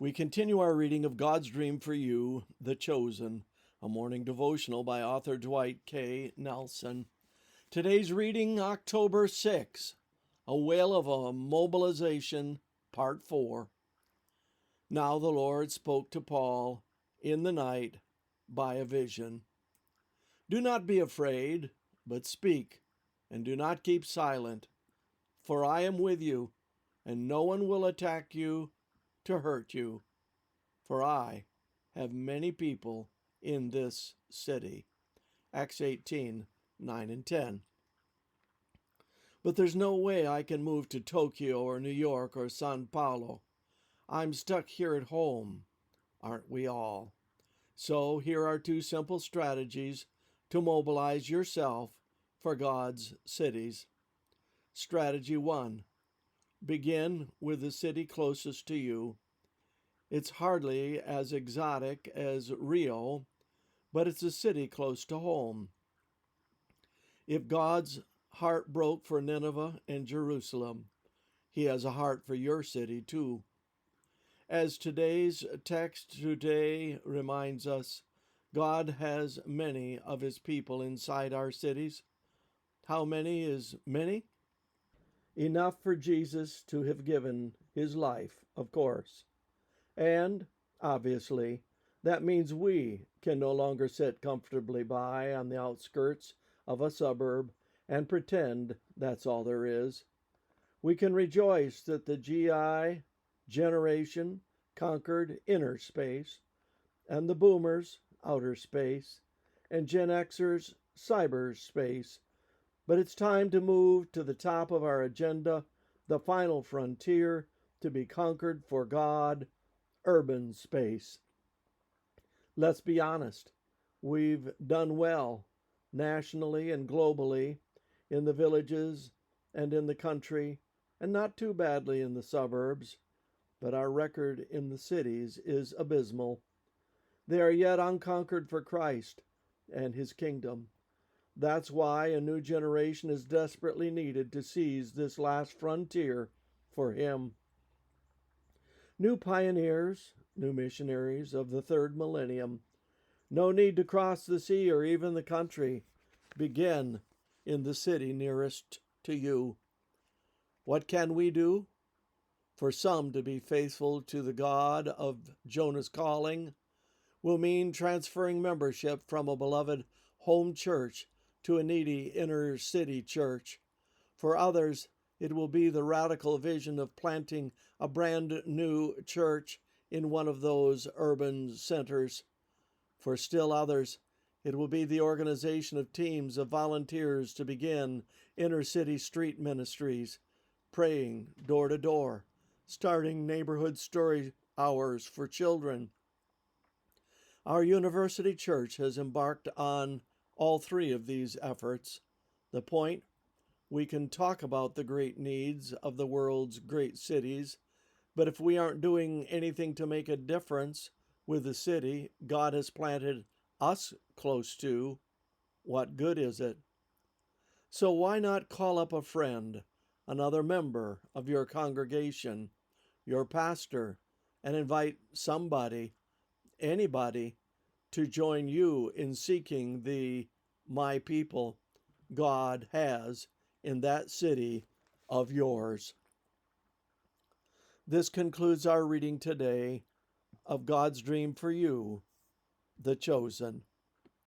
We continue our reading of God's Dream for You, The Chosen, a morning devotional by author Dwight K. Nelson. Today's reading, October 6, A Wail of a Mobilization, Part 4. Now the Lord spoke to Paul in the night by a vision. Do not be afraid, but speak, and do not keep silent, for I am with you, and no one will attack you to hurt you, for I have many people in this city. Acts 18, 9 and 10. But there's no way I can move to Tokyo or New York or Sao Paulo. I'm stuck here at home, aren't we all? So here are two simple strategies to mobilize yourself for God's cities. Strategy 1. Begin with the city closest to you. It's hardly as exotic as Rio, but it's a city close to home. If God's heart broke for Nineveh and Jerusalem, He has a heart for your city too. As today's text today reminds us, God has many of His people inside our cities. How many is many? Enough for Jesus to have given His life, of course. And, obviously, that means we can no longer sit comfortably by on the outskirts of a suburb and pretend that's all there is. We can rejoice that the GI generation conquered inner space, and the boomers outer space, and Gen Xers cyberspace. But it's time to move to the top of our agenda, the final frontier to be conquered for God, urban space. Let's be honest, we've done well nationally and globally in the villages and in the country, and not too badly in the suburbs, but our record in the cities is abysmal. They are yet unconquered for Christ and His kingdom. That's why a new generation is desperately needed to seize this last frontier for Him. New pioneers, new missionaries of the third millennium. No need to cross the sea or even the country. Begin in the city nearest to you. What can we do? For some to be faithful to the God of Jonah's calling will mean transferring membership from a beloved home church to a needy inner city church. For others, it will be the radical vision of planting a brand new church in one of those urban centers. For still others, it will be the organization of teams of volunteers to begin inner city street ministries, praying door to door, starting neighborhood story hours for children. Our university church has embarked on all three of these efforts. The point? We can talk about the great needs of the world's great cities, but if we aren't doing anything to make a difference with the city God has planted us close to, what good is it? So why not call up a friend, another member of your congregation, your pastor, and invite somebody, anybody, to join you in seeking the my people God has in that city of yours. This concludes our reading today of God's Dream for You, The Chosen.